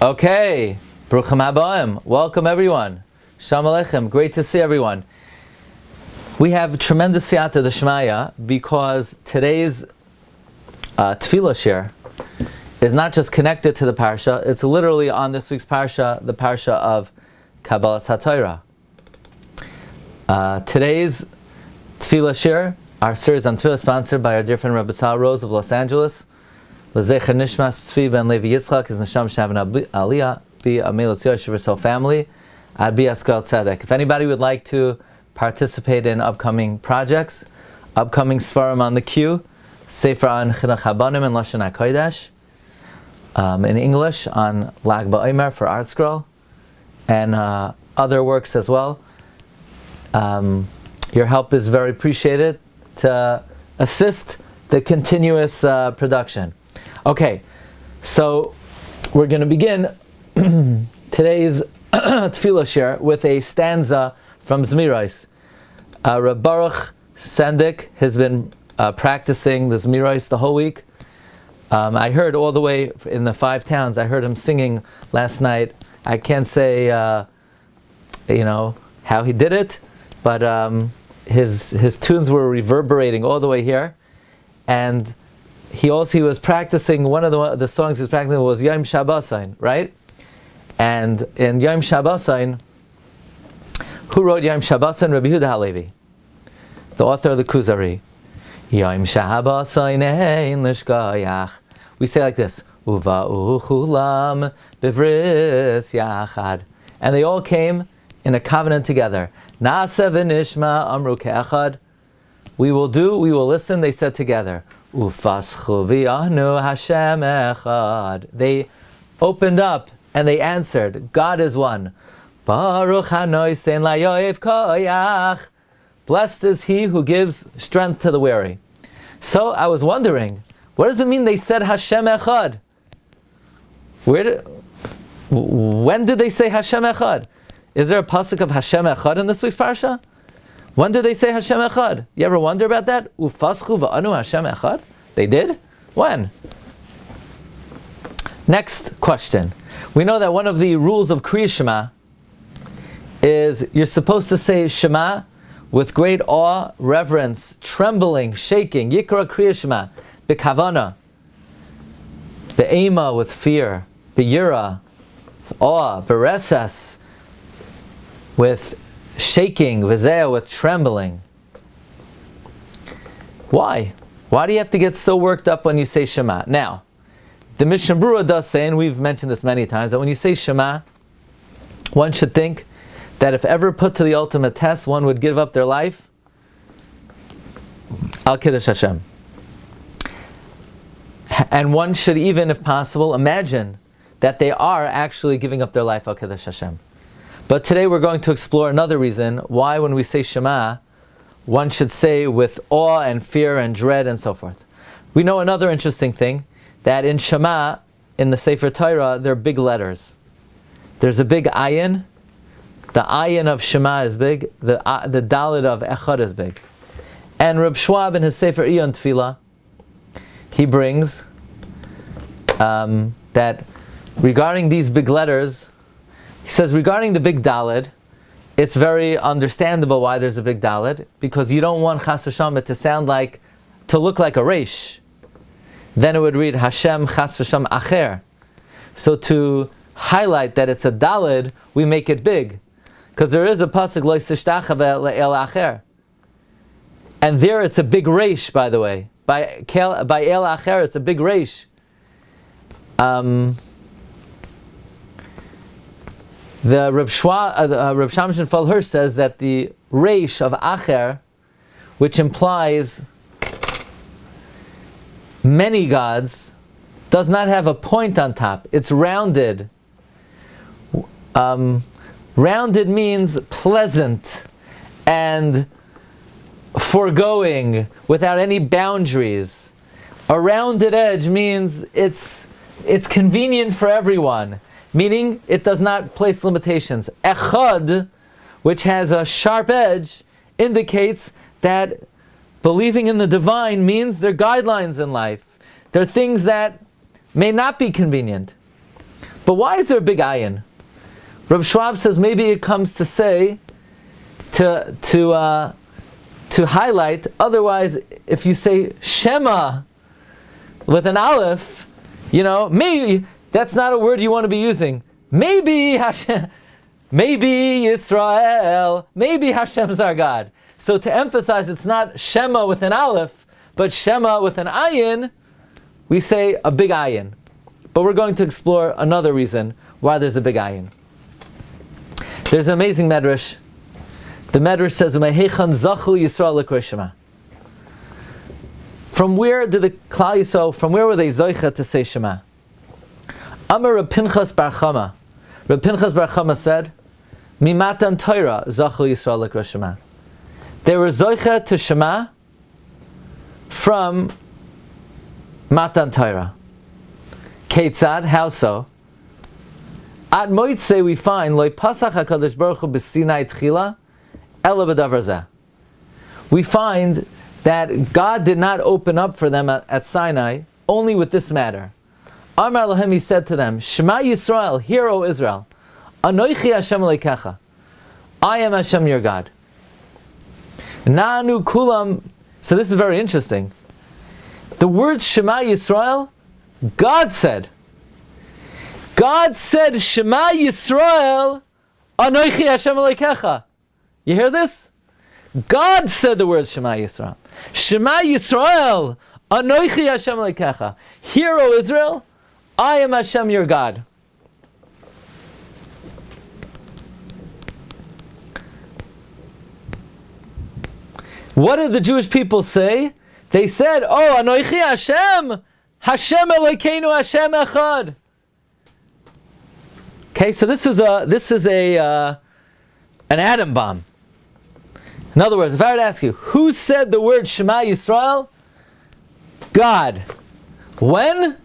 Okay, Bruchim Habayim. Welcome everyone. Shalom Aleichem. Great to see everyone. We have tremendous siyata d'shmaya because today's Tefilla share is not just connected to the Parsha, it's literally on this week's Parsha, the Parsha of Kabbalas Hatorah. Today's Tefilla share, our series on Tefillah, sponsored by our dear friend Rabbi Rose of Los Angeles. L'zecher nishmas Tzvi ben Levi Yitzchak is nesham shaven aliyah be a melotz yoshev his whole family. I'd be askal tzedek. If anybody would like to participate in upcoming projects, upcoming svarim on the queue, Sefer on Chinuch Habanim and Lashon HaKodesh, in English on Lag BaOmer for Art Scroll, and other works as well. Your help is very appreciated to assist the continuous production. Okay, so we're going to begin today's Tefillah share with a stanza from Zmiros. Reb Baruch Sendik has been practicing the Zmiros the whole week. I heard all the way in the 5 towns, I heard him singing last night. I can't say, how he did it, but his tunes were reverberating all the way here. And he was practicing, one of the songs he was practicing was Yom Shabbasayin, right? And in Yom Shabbasayin, who wrote Yom Shabbasayin? Rabbi Yehuda Halevi, the author of the Kuzari. Yom Shabbasayin ein lishkayach. We say like this, Uva'u chulam bivris yachad. And they all came in a covenant together. Na'aseh v'nishma amru ke'echad. We will listen, they said together. Ufaschu v'yahnu Hashem echad. They opened up and they answered, God is one. Baruch hanoisen layoyev koyach. Blessed is he who gives strength to the weary. So I was wondering, what does it mean they said Hashem echad? When did they say Hashem echad? Is there a pasuk of Hashem echad in this week's Parsha? When did they say Hashem echad? You ever wonder about that? Ufaschu v'anu Hashem echad? They did? When? Next question. We know that one of the rules of Kriya Shema is you're supposed to say Shema with great awe, reverence, trembling, shaking. Yikra Kriya Shema, b'kavana, be'ema with fear, b'yira with awe, b'resas with shaking, v'zeh with trembling. Why? Why do you have to get so worked up when you say Shema? Now, the Mishnah Berurah does say, and we've mentioned this many times, that when you say Shema, one should think that if ever put to the ultimate test, one would give up their life al Kiddush Hashem. And one should even, if possible, imagine that they are actually giving up their life al Kiddush Hashem. But today we're going to explore another reason why when we say Shema, one should say with awe and fear and dread and so forth. We know another interesting thing, that in Shema, in the Sefer Torah, there are big letters. There's a big ayin. The ayin of Shema is big. The dalet of echad is big. And Reb Schwab in his Sefer Iyon Tefillah, he brings that regarding these big letters, he says regarding the big dalet, it's very understandable why there's a big dalet, because you don't want chas v'shalom to look like a reish. Then it would read Hashem chas v'shalom acher. So to highlight that it's a dalet, we make it big, because there is a pasuk lo tishtachave le'el acher, and there it's a big reish. By the way, by el acher it's a big reish. The Reb Shamshin Fal Hirsch says that the reish of acher, which implies many gods, does not have a point on top. It's rounded. Rounded means pleasant and foregoing, without any boundaries. A rounded edge means it's convenient for everyone, meaning it does not place limitations. Echad, which has a sharp edge, indicates that believing in the divine means there are guidelines in life. There are things that may not be convenient. But why is there a big ayin? Reb Schwab says maybe it comes to say, to highlight, otherwise if you say Shema with an aleph, maybe that's not a word you want to be using. Maybe Hashem, maybe Yisrael, maybe Hashem's our God. So to emphasize it's not Shema with an aleph, but Shema with an ayin, we say a big ayin. But we're going to explore another reason why there's a big ayin. There's an amazing medrash. The medrash says, "Umehechan zachu Yisrael l'kroi Shema." From where did the Klal Yisrael, from where were they zoicha to say Shema? Amar Reb Pinchas bar Chama. Reb Pinchas bar Chama said, "Mimatan Torah zachu Yisrael l'kroi Shema." They were zoicha to Shema from Matan Torah. Ketzad, how so? At Moitze we find Loi Pasach HaKadosh Baruch Hu B'Sinai Tchila Ela B'Davar Zeh. We find that God did not open up for them at Sinai only with this matter. Amar Elohem, He said to them, Shema Yisrael, hear O Israel, Anoichi Hashem Elokecha, I am Hashem your God. Na'anu Kulam. So this is very interesting. The words Shema Yisrael, God said Shema Yisrael, Anoichi Hashem Elokecha. You hear this? God said the words Shema Yisrael. Shema Yisrael, Anoichi Hashem Elokecha. Hear, O Israel, I am Hashem your God. What did the Jewish people say? They said, "Oh, Anoichi Hashem, Hashem Elokeinu, Hashem Echad." Okay, so this is an atom bomb. In other words, if I were to ask you, who said the word Shema Yisrael? God. When?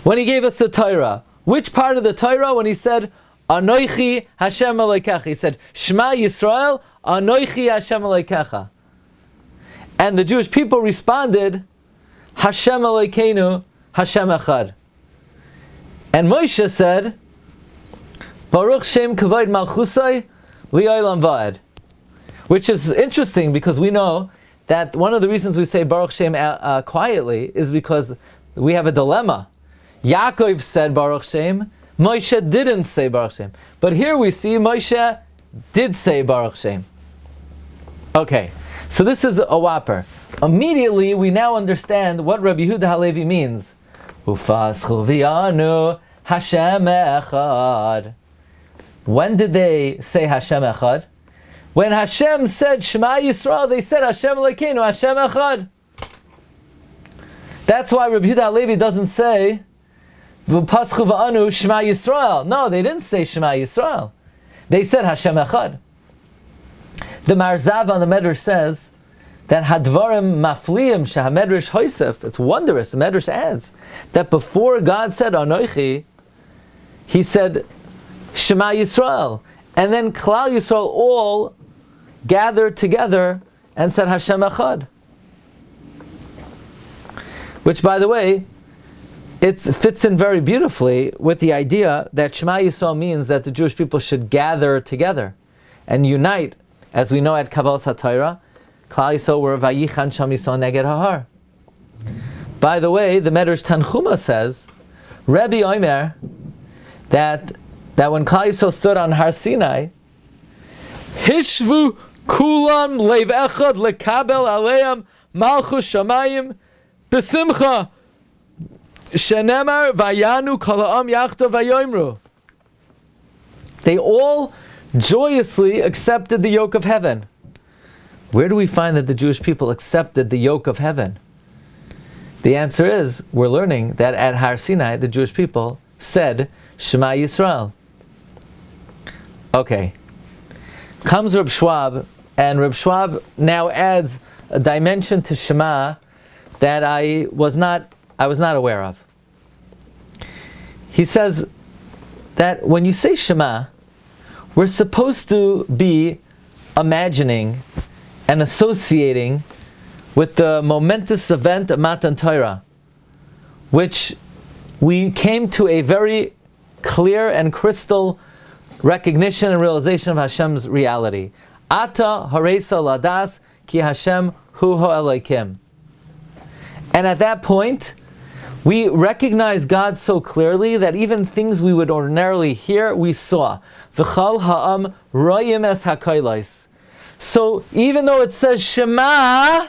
When He gave us the Torah. Which part of the Torah? When He said, Anoichi Hashem Elokecha. He said, Shema Yisrael, Anoichi Hashem Elokecha. And the Jewish people responded, Hashem Elokeinu, Hashem Echad. And Moshe said, Baruch Shem Kavod Malchusai Li'olam Va'ed. Which is interesting because we know that one of the reasons we say Baruch Shem quietly is because we have a dilemma. Yaakov said Baruch Shem, Moshe didn't say Baruch Shem. But here we see Moshe did say Baruch Shem. Okay, so this is a whopper. Immediately we now understand what Rabbi Yehuda Halevi means. Ufaschu v'yanu Hashem Echad. When did they say Hashem Echad? When Hashem said Shema Yisrael, they said Hashem Elokeinu, Hashem Echad. That's why Rabbi Yehuda Halevi doesn't say V'paschu v'anu Shema Yisrael. No, they didn't say Shema Yisrael. They said Hashem Echad. The Marzav on the Medrash says that Hadvarim Mafliim Shehamedrash Hoysef. It's wondrous. The Medrash adds that before God said Anoichi, He said Shema Yisrael, and then Klal Yisrael all gathered together and said Hashem Echad. Which, by the way, it fits in very beautifully with the idea that Shema Yisrael means that the Jewish people should gather together and unite, as we know at Kabbalas Hatorah, Klal Yisrael were Vayichan Sham Yisrael Neged Hahar. By the way, the Medrash Tanchuma says, Rebbe Omer, that when Klal Yisrael stood on Har Sinai, Hishvu kulam leiv echad lekabel aleim malchus shamayim besimcha shenemar vayanu kalaam yachto vayoimru. They all joyously accepted the yoke of heaven. Where do we find that the Jewish people accepted the yoke of heaven? The answer is, we're learning that at Har Sinai, the Jewish people said Shema Yisrael. Okay. Comes Reb Schwab, and Reb Schwab now adds a dimension to Shema that I was not aware of. He says that when you say Shema, we're supposed to be imagining and associating with the momentous event of Matan Torah, which we came to a very clear and crystal recognition and realization of Hashem's reality. Ata hareisa ladas ki Hashem hu ha'elokim. And at that point, we recognize God so clearly that even things we would ordinarily hear, we saw. V'chal ha'am royim es hakolos. So even though it says Shema,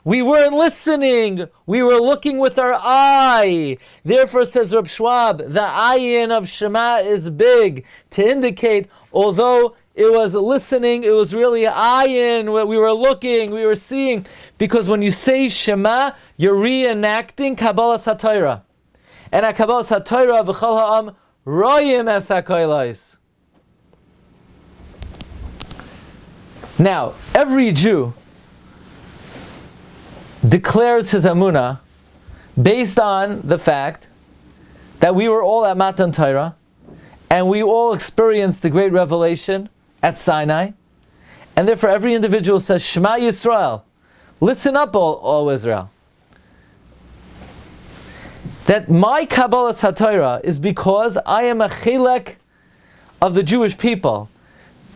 we weren't listening. We were looking with our eye. Therefore, says Reb Schwab, the ayin of Shema is big to indicate, although it was listening, it was really ayin. We were looking, we were seeing. Because when you say Shema, you're reenacting Kabbalas Hatorah. And at Kabbalas Hatorah, v'chal ha'am royim es hakolos. Now, every Jew declares his emunah based on the fact that we were all at Matan Torah and we all experienced the great revelation at Sinai, and therefore every individual says, Shema Yisrael, listen up, all Israel. That my Kabbalas Hatorah is because I am a chelek of the Jewish people.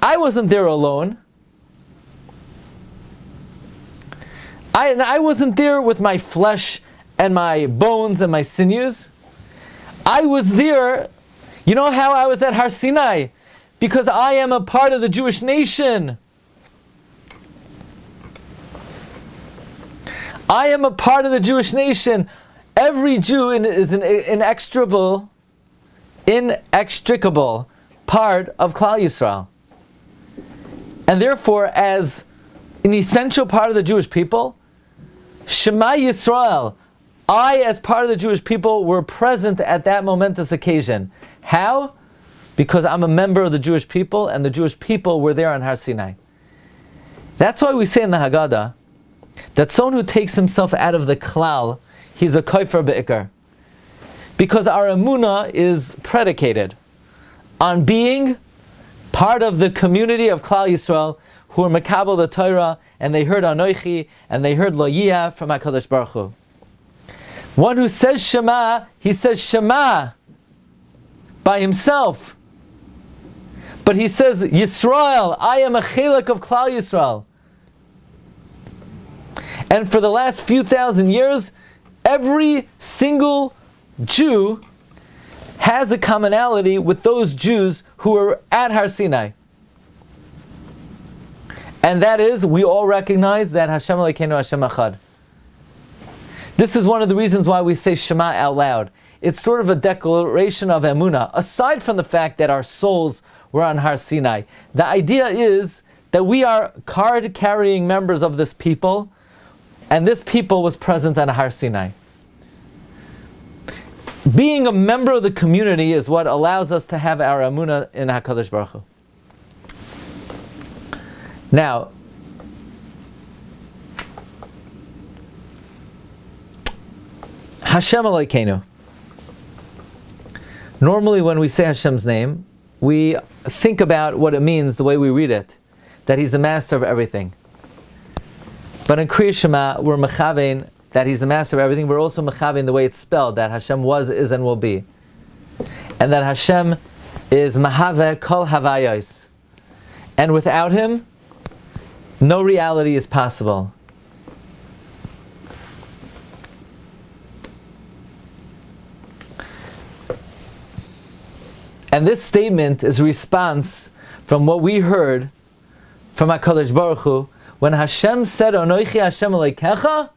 I wasn't there alone. I wasn't there with my flesh and my bones and my sinews. I was there. You know how I was at Har Sinai? Because I am a part of the Jewish nation. I am a part of the Jewish nation. Every Jew is an inextricable part of Klal Yisrael. And therefore, as an essential part of the Jewish people, Shema Yisrael, I as part of the Jewish people were present at that momentous occasion. How? Because I'm a member of the Jewish people and the Jewish people were there on Har Sinai. That's why we say in the Haggadah that someone who takes himself out of the klal, he's a kofer be'ikar. Because our emunah is predicated on being part of the community of Klal Yisrael who are makabel the Torah, and they heard Anoichi, and they heard Lo Yiyah from HaKadosh Baruch Hu. One who says Shema, he says Shema by himself. But he says, Yisrael, I am a chelek of Klal Yisrael. And for the last few thousand years, every single Jew has a commonality with those Jews who were at Har Sinai. And that is, we all recognize that Hashem Elokeinu Hashem Echad. This is one of the reasons why we say Shema out loud. It's sort of a declaration of emunah, aside from the fact that our souls were on Har Sinai. The idea is that we are card-carrying members of this people, and this people was present on Har Sinai. Being a member of the community is what allows us to have our emunah in HaKadosh Baruch Hu. Now, Hashem Elokeinu. Normally when we say Hashem's name, we think about what it means the way we read it, that He's the master of everything. But in Kriya Shema, we're mechavein that He's the master of everything. We're also mechavein the way it's spelled, that Hashem was, is, and will be. And that Hashem is mahave kol havayos. And without Him, no reality is possible. And this statement is a response from what we heard from HaKadosh Baruch Hu. When Hashem said, Anoichi Hashem Elokecha,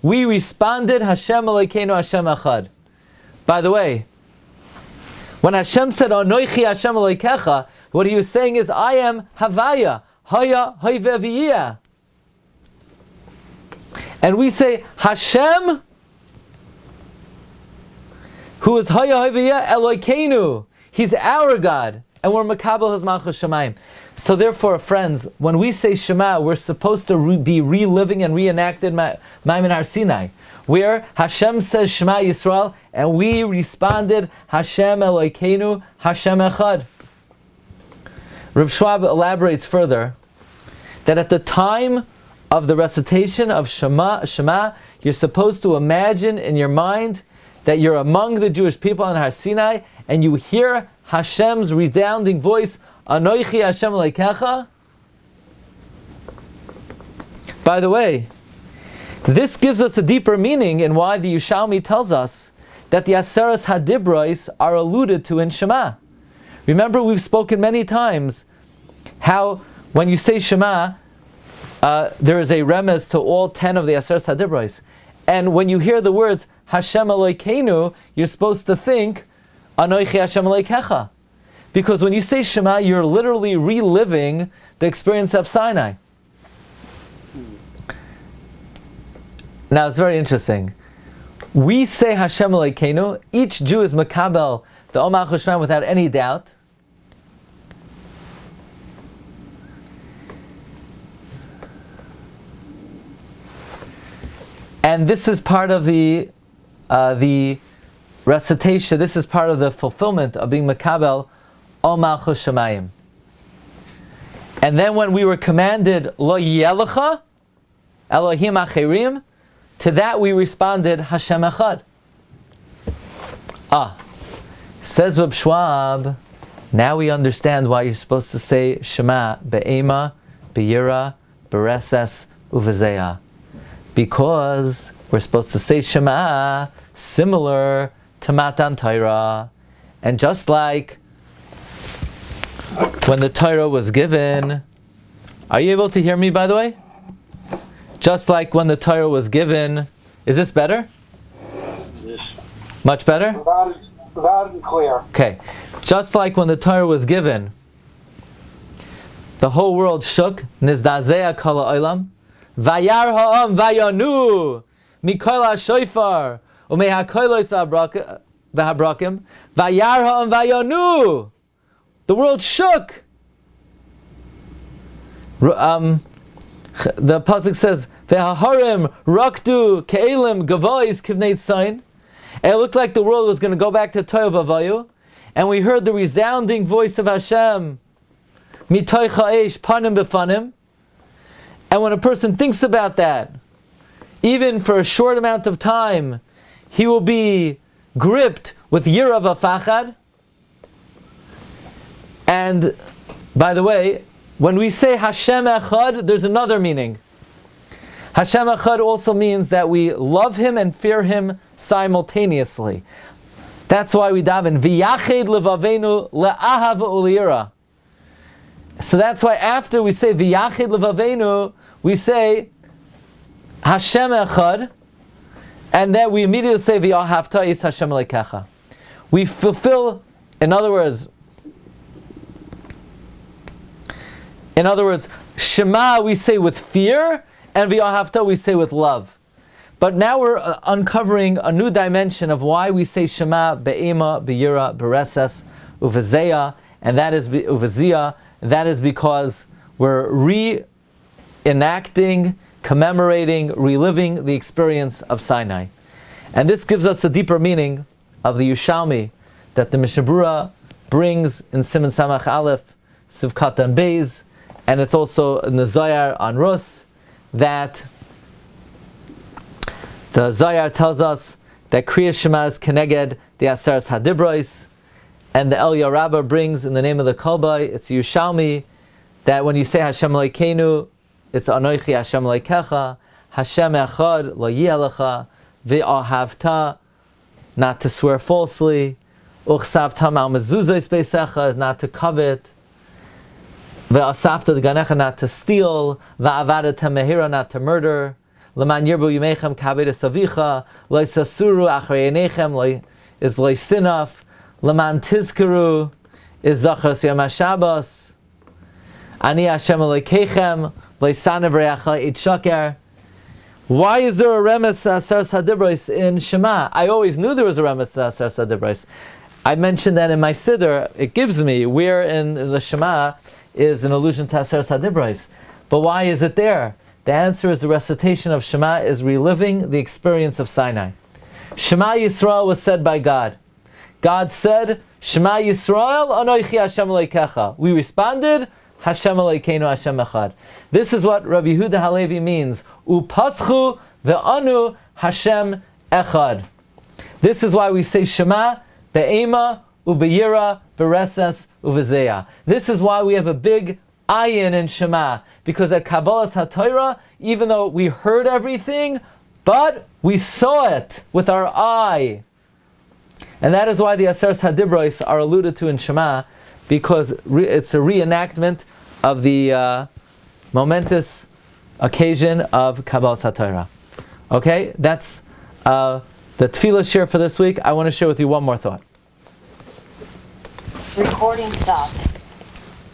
we responded, Hashem Elokeinu Hashem Echad. By the way, when Hashem said, Anoichi Hashem Elokecha, what He was saying is, I am Havaya, Haya, Hayve V'yiyah. And we say, Hashem, who is Haya, Hayve V'yiyah, Elokeinu. He's our God, and we're Makabel His Malchus Shemaim. So therefore, friends, when we say Shema, we're supposed to be reliving and reenacted Maimin Har Sinai, where Hashem says Shema Yisrael, and we responded Hashem Elokeinu, Hashem Echad. Reb Schwab elaborates further that at the time of the recitation of Shema, you're supposed to imagine in your mind that you're among the Jewish people on Har Sinai, and you hear Hashem's resounding voice, Anoichi Hashem Elokecha. By the way, this gives us a deeper meaning in why the Yerushalmi tells us that the Aseres Hadibros are alluded to in Shema. Remember, we've spoken many times how when you say Shema, there is a remez to all 10 of the Aseres Hadibros. And when you hear the words Hashem Elokeinu, you're supposed to think Anoichi Hashem Elokecha. Because when you say Shema, you're literally reliving the experience of Sinai. Now it's very interesting. We say Hashem Elokeinu. Each Jew is makabel the Omach Shema without any doubt. And this is part of the recitation. This is part of the fulfillment of being makabel Omach Shemayim. And then when we were commanded Lo Yelecha Elohim Acherim, to that we responded Hashem Echad. Says Reb Schwab, now we understand why you're supposed to say Shema be'ema, be'yira, be'reses, uvezeya. Because we're supposed to say Shema similar to Matan Torah. And just like when the Torah was given, are you able to hear me, by the way? Just like when the Torah was given, is this better? Yes. Much better? Loud and clear. Okay. Just like when the Torah was given, the whole world shook. Nizdazea kol ha'olam. Vayar ha'am vayanu. Mikol ha'shoifar. Umei ha'kolos v'habrakim. Vayar ha'am vayanu. The world shook. The pasuk says, "Ve'haharim rakdu ke'elim gavois kivnei tzayin." And it looked like the world was going to go back to Tohu Vavayu, and we heard the resounding voice of Hashem, "Mitoich ha'esh panim befanim." And when a person thinks about that, even for a short amount of time, he will be gripped with yira v'fachad. And by the way, when we say Hashem Echad, there's another meaning. Hashem Echad also means that we love Him and fear Him simultaneously. That's why we daven V'yached levavenu le'ahav u'liyira. So that's why after we say V'yached levavenu, we say Hashem Echad, and then we immediately say V'yahavta is Hashem Elokecha. We fulfill, in other words, Shema we say with fear, and V'yahavta we say with love. But now we're uncovering a new dimension of why we say Shema be'ema, be'yira, be'reses, uvezeya, and that is uvezia. That is because we're reenacting, commemorating, reliving the experience of Sinai. And this gives us a deeper meaning of the Yerushalmi that the Mishnah Berurah brings in Siman Samach Aleph, Sivkat and Beis, and it's also in the Zohar on Rus, that the Zohar tells us that Kriyas Shema is Keneged the Aseres Hadibros, and the Eliyah Rabbah brings in the name of the Kolbai, it's Yerushalmi, that when you say Hashem Elokeinu, it's Anoichi Hashem Elokecha, Hashem Echad Lo Yelecha, V'ahavta, not to swear falsely, Uchsavta Ma'al Mezuzos Beisecha is not to covet, V'asafta Ganecha not to steal, V'avadata Mehira not to murder, L'man Yirbu Yimechem Kabedes Avicha, Lo Sasuru Achrei Einechem is Lo Sinaf, L'man Tizkeru is Zachos Yom HaShabbos, Ani Hashem Elokeichem, Lo Sanev Reacha Eit Shaker. Why is there a remes to Aseres Hadibros in Shema? I always knew there was a remes to Aseres Hadibros. I mentioned that in my Siddur. It gives me where in the Shema is an allusion to Aseres Hadibros. But why is it there? The answer is the recitation of Shema is reliving the experience of Sinai. Shema Yisrael was said by God. God said, Shema Yisrael, Anoichi Hashem Elokecha. We responded, Hashem Elokeinu Hashem Echad. This is what Rabbi Yehuda Halevi means. Upaschu ve'anu Hashem Echad. This is why we say Shema be'ema ubeyira, bereses, uvezeya. This is why we have a big ayin in Shema, because at Kabbalas Hatorah, even though we heard everything, but we saw it with our eye. And that is why the Aseres HaDibros are alluded to in Shema, because it's a reenactment of the momentous occasion of Kabbalas HaTorah. Okay, that's the Tefilla share for this week. I want to share with you one more thought. Recording stopped.